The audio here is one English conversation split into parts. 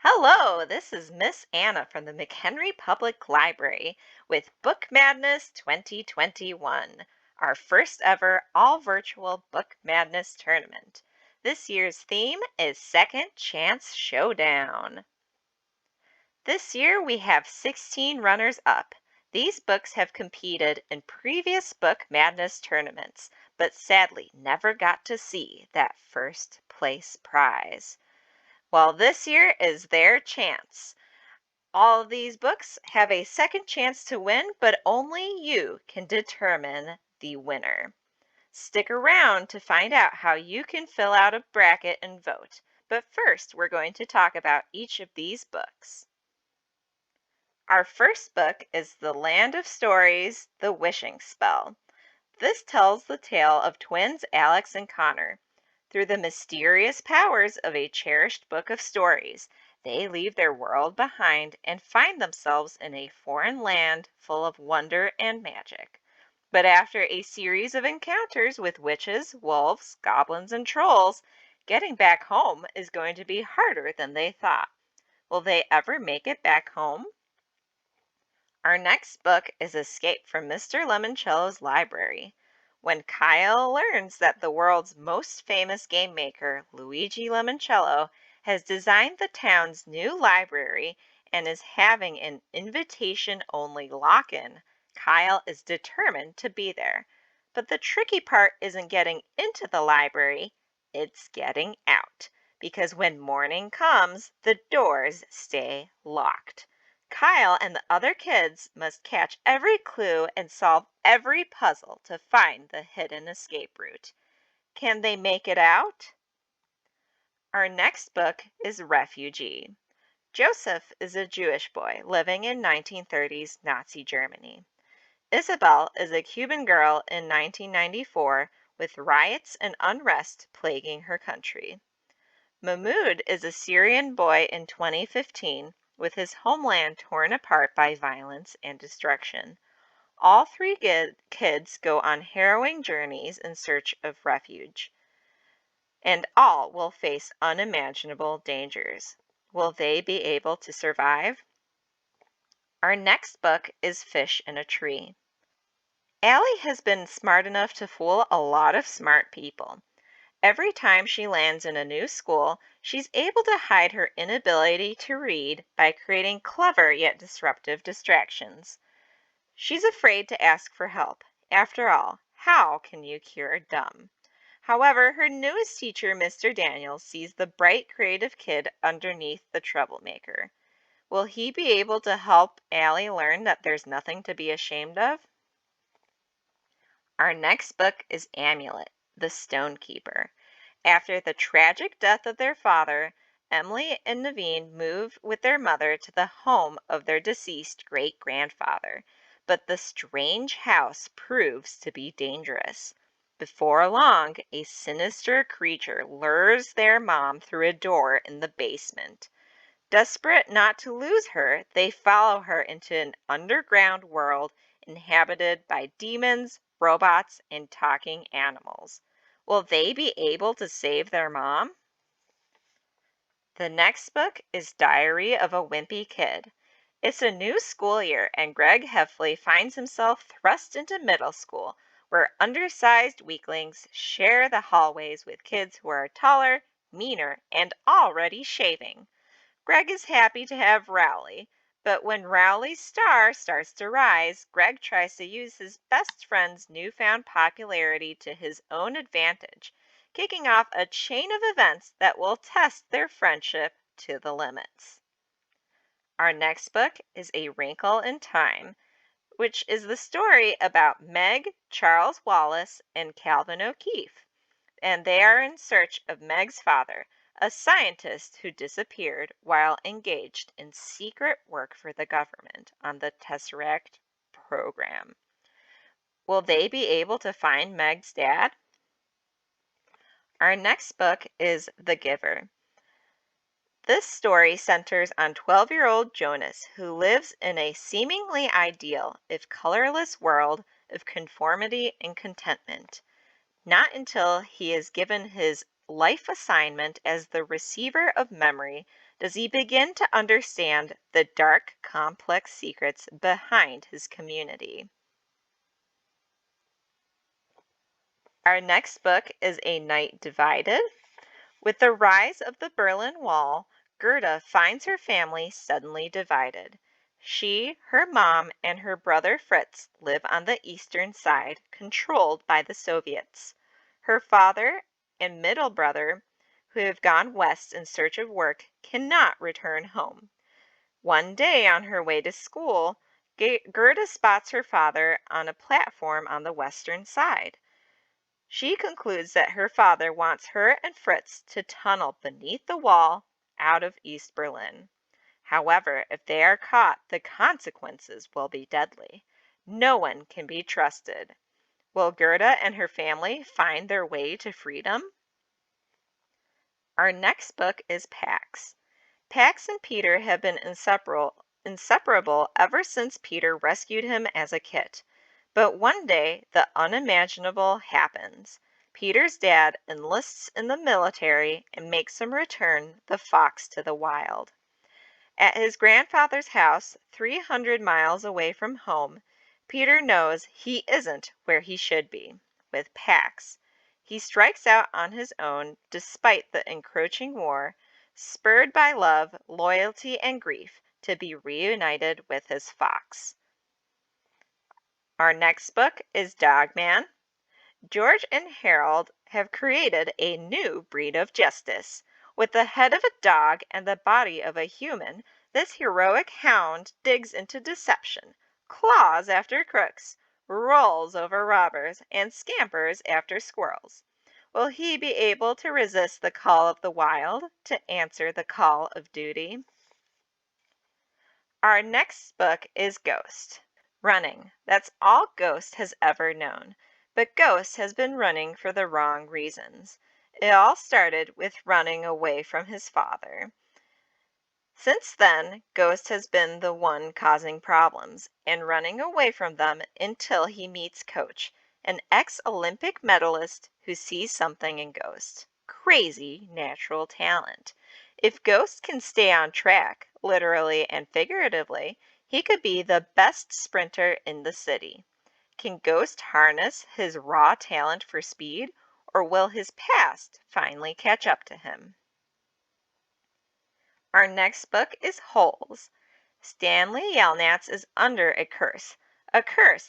Hello, this is Miss Anna from the McHenry Public Library with Book Madness 2021, our first ever all virtual Book Madness tournament. This year's theme is Second Chance Showdown. This year we have 16 runners up. These books have competed in previous Book Madness tournaments, but sadly never got to see that first place prize. Well, this year is their chance. All of these books have a second chance to win, but only you can determine the winner. Stick around to find out how you can fill out a bracket and vote. But first, we're going to talk about each of these books. Our first book is The Land of Stories, The Wishing Spell. This tells the tale of twins Alex and Connor. Through the mysterious powers of a cherished book of stories, they leave their world behind and find themselves in a foreign land full of wonder and magic. But after a series of encounters with witches, wolves, goblins, and trolls, getting back home is going to be harder than they thought. Will they ever make it back home? Our next book is Escape from Mr. Lemoncello's Library. When Kyle learns that the world's most famous game maker, Luigi Lemoncello, has designed the town's new library and is having an invitation-only lock-in, Kyle is determined to be there. But the tricky part isn't getting into the library, it's getting out. Because when morning comes, the doors stay locked. Kyle and the other kids must catch every clue and solve every puzzle to find the hidden escape route. Can they make it out? Our next book is Refugee. Joseph is a Jewish boy living in 1930s Nazi Germany. Isabel is a Cuban girl in 1994 with riots and unrest plaguing her country. Mahmoud is a Syrian boy in 2015 with his homeland torn apart by violence and destruction. All three kids go on harrowing journeys in search of refuge, and all will face unimaginable dangers. Will they be able to survive? Our next book is Fish in a Tree. Allie has been smart enough to fool a lot of smart people. Every time she lands in a new school, she's able to hide her inability to read by creating clever yet disruptive distractions. She's afraid to ask for help. After all, how can you cure dumb? However, her newest teacher, Mr. Daniels, sees the bright, creative kid underneath the troublemaker. Will he be able to help Allie learn that there's nothing to be ashamed of? Our next book is Amulet, the Stonekeeper. After the tragic death of their father, Emily and Naveen move with their mother to the home of their deceased great-grandfather. But the strange house proves to be dangerous. Before long, a sinister creature lures their mom through a door in the basement. Desperate not to lose her, they follow her into an underground world inhabited by demons, robots, and talking animals. Will they be able to save their mom? The next book is Diary of a Wimpy Kid. It's a new school year, and Greg Heffley finds himself thrust into middle school, where undersized weaklings share the hallways with kids who are taller, meaner, and already shaving. Greg is happy to have Rowley, but when Rowley's star starts to rise, Greg tries to use his best friend's newfound popularity to his own advantage, kicking off a chain of events that will test their friendship to the limits. Our next book is A Wrinkle in Time, which is the story about Meg, Charles Wallace, and Calvin O'Keefe, and they are in search of Meg's father, a scientist who disappeared while engaged in secret work for the government on the Tesseract program. Will they be able to find Meg's dad? Our next book is The Giver. This story centers on 12-year-old Jonas, who lives in a seemingly ideal, if colorless world of conformity and contentment. Not until he is given his life assignment as the receiver of memory does he begin to understand the dark, complex secrets behind his community. Our next book is A Night Divided. With the rise of the Berlin Wall, Gerda finds her family suddenly divided. She, her mom, and her brother Fritz live on the eastern side, controlled by the Soviets. Her father and middle brother, who have gone west in search of work, cannot return home. One day on her way to school, Gerda spots her father on a platform on the western side. She concludes that her father wants her and Fritz to tunnel beneath the wall out of East Berlin. However, if they are caught, the consequences will be deadly. No one can be trusted. Will Gerda and her family find their way to freedom? Our next book is Pax. Pax and Peter have been inseparable ever since Peter rescued him as a kit. But one day, the unimaginable happens. Peter's dad enlists in the military and makes him return the fox to the wild. At his grandfather's house, 300 miles away from home, Peter knows he isn't where he should be. With Pax, he strikes out on his own despite the encroaching war, spurred by love, loyalty, and grief to be reunited with his fox. Our next book is Dogman. George and Harold have created a new breed of justice. With the head of a dog and the body of a human, this heroic hound digs into deception, claws after crooks, rolls over robbers, and scampers after squirrels. Will he be able to resist the call of the wild, to answer the call of duty? Our next book is Ghost. Running. That's all Ghost has ever known. But Ghost has been running for the wrong reasons. It all started with running away from his father. Since then, Ghost has been the one causing problems and running away from them until he meets Coach, an ex-Olympic medalist who sees something in Ghost. Crazy natural talent. If Ghost can stay on track, literally and figuratively, he could be the best sprinter in the city. Can Ghost harness his raw talent for speed, or will his past finally catch up to him? Our next book is Holes. Stanley Yelnats is under a curse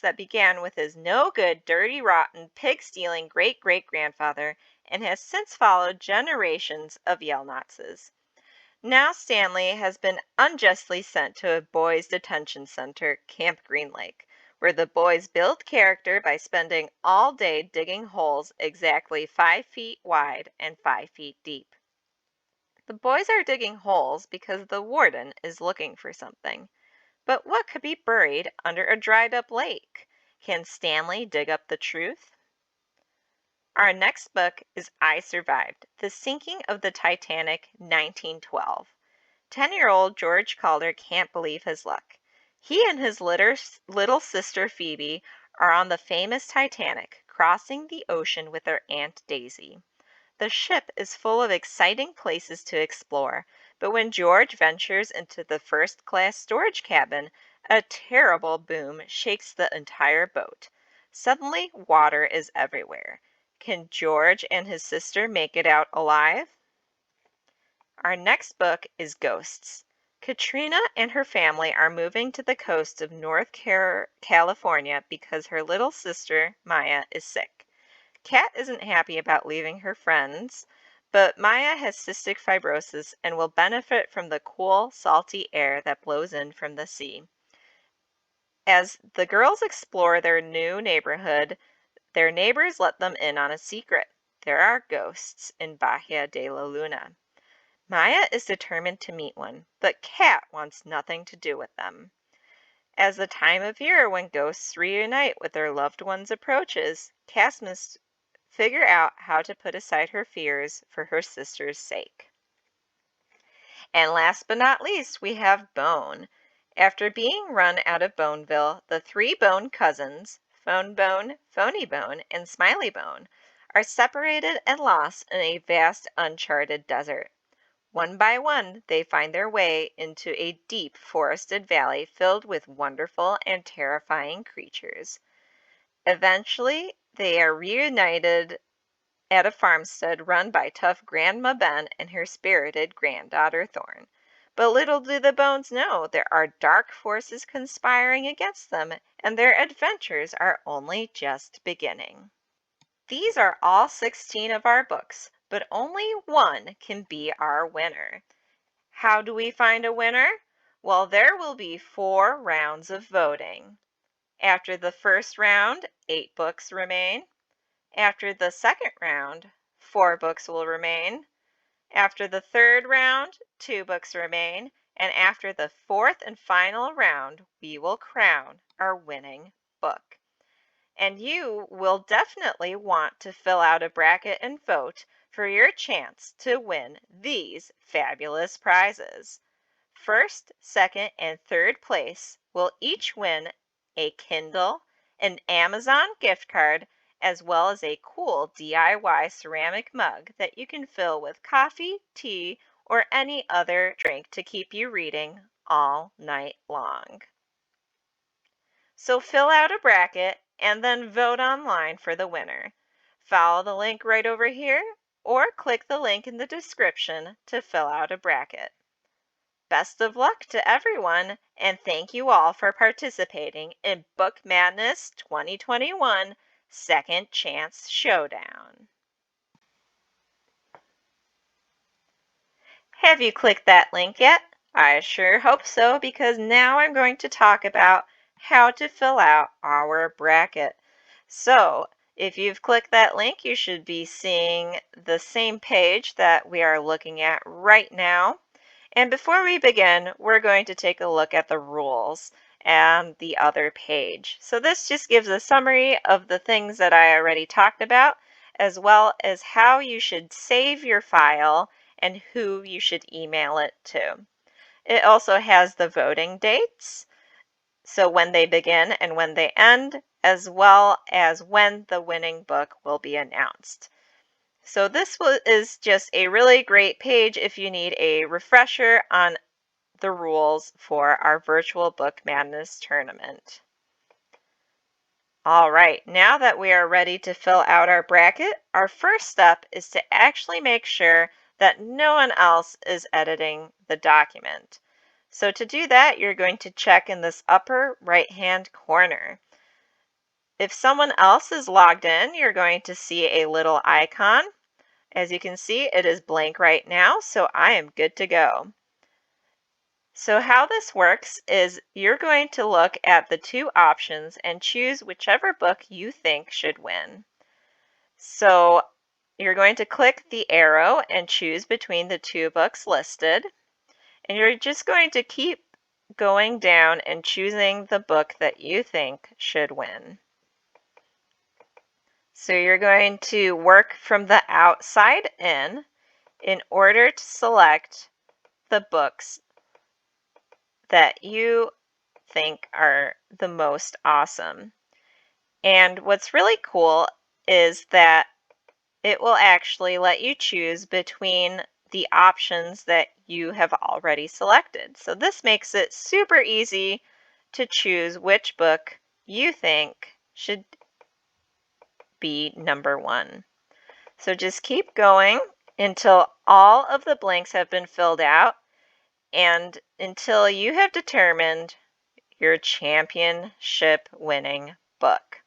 that began with his no-good, dirty, rotten, pig-stealing great-great-grandfather and has since followed generations of Yelnatses. Now Stanley has been unjustly sent to a boys' detention center, Camp Green Lake, where the boys build character by spending all day digging holes exactly 5 feet wide and 5 feet deep. The boys are digging holes because the warden is looking for something. But what could be buried under a dried-up lake? Can Stanley dig up the truth? Our next book is I Survived, The Sinking of the Titanic, 1912. 10-year-old George Calder can't believe his luck. He and his little sister Phoebe are on the famous Titanic, crossing the ocean with their Aunt Daisy. The ship is full of exciting places to explore, but when George ventures into the first-class storage cabin, a terrible boom shakes the entire boat. Suddenly, water is everywhere. Can George and his sister make it out alive? Our next book is Ghosts. Katrina and her family are moving to the coast of North California because her little sister, Maya, is sick. Kat isn't happy about leaving her friends, but Maya has cystic fibrosis and will benefit from the cool, salty air that blows in from the sea. As the girls explore their new neighborhood, their neighbors let them in on a secret. There are ghosts in Bahia de la Luna. Maya is determined to meet one, but Kat wants nothing to do with them. As the time of year when ghosts reunite with their loved ones approaches, Kat must figure out how to put aside her fears for her sister's sake. And last but not least, we have Bone. After being run out of Boneville, the 3 Bone cousins, Phone Bone, Phony Bone, and Smiley Bone, are separated and lost in a vast uncharted desert. One by one, they find their way into a deep forested valley filled with wonderful and terrifying creatures. Eventually, they are reunited at a farmstead run by tough Grandma Ben and her spirited granddaughter Thorn. But little do the Bones know there are dark forces conspiring against them, and their adventures are only just beginning. These are all 16 of our books, but only one can be our winner. How do we find a winner? Well, there will be 4 rounds of voting. After the first round, 8 books remain. After the second round, 4 books will remain. After the third round, 2 books remain. And after the fourth and final round, we will crown our winning book. And you will definitely want to fill out a bracket and vote for your chance to win these fabulous prizes. First, second, and third place will each win a Kindle, an Amazon gift card, as well as a cool DIY ceramic mug that you can fill with coffee, tea, or any other drink to keep you reading all night long. So fill out a bracket and then vote online for the winner. Follow the link right over here or click the link in the description to fill out a bracket. Best of luck to everyone, and thank you all for participating in Book Madness 2021 Second Chance Showdown. Have you clicked that link yet? I sure hope so, because now I'm going to talk about how to fill out our bracket. So, if you've clicked that link, you should be seeing the same page that we are looking at right now. And before we begin, we're going to take a look at the rules and the other page. So this just gives a summary of the things that I already talked about, as well as how you should save your file and who you should email it to. It also has the voting dates, so when they begin and when they end, as well as when the winning book will be announced. So this is just a really great page if you need a refresher on the rules for our virtual Book Madness tournament. All right, now that we are ready to fill out our bracket, our first step is to actually make sure that no one else is editing the document. So to do that, you're going to check in this upper right-hand corner. If someone else is logged in, you're going to see a little icon. As you can see, it is blank right now, so I am good to go. So how this works is you're going to look at the 2 options and choose whichever book you think should win. So you're going to click the arrow and choose between the 2 books listed. And you're just going to keep going down and choosing the book that you think should win. So you're going to work from the outside in order to select the books that you think are the most awesome. And what's really cool is that it will actually let you choose between the options that you have already selected. So this makes it super easy to choose which book you think should be number 1. So just keep going until all of the blanks have been filled out and until you have determined your championship winning book.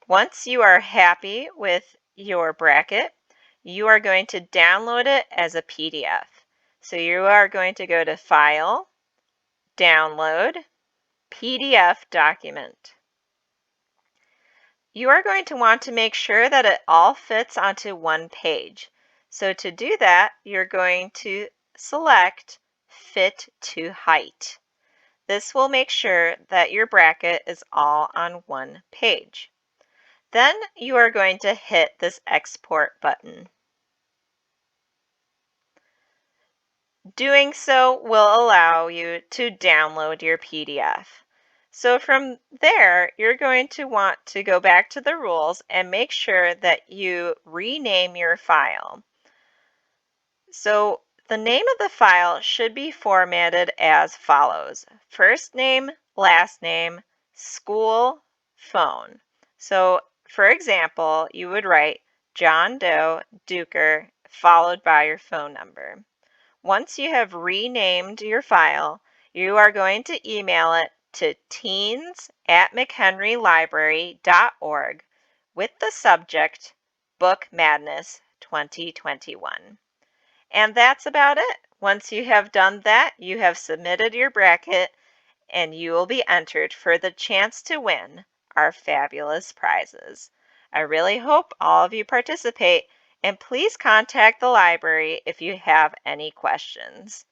Once you are happy with your bracket, you are going to download it as a PDF. So you are going to go to File, Download, PDF Document. You are going to want to make sure that it all fits onto one page. So to do that, you're going to select Fit to Height. This will make sure that your bracket is all on one page. Then you are going to hit this Export button. Doing so will allow you to download your PDF. So from there, you're going to want to go back to the rules and make sure that you rename your file. So The name of the file should be formatted as follows: first name, last name, school, phone. So, for example, you would write John Doe Duker followed by your phone number. Once you have renamed your file, you are going to email it to teens@mchenrylibrary.org with the subject Book Madness 2021. And that's about it. Once you have done that, you have submitted your bracket and you will be entered for the chance to win our fabulous prizes. I really hope all of you participate, and please contact the library if you have any questions.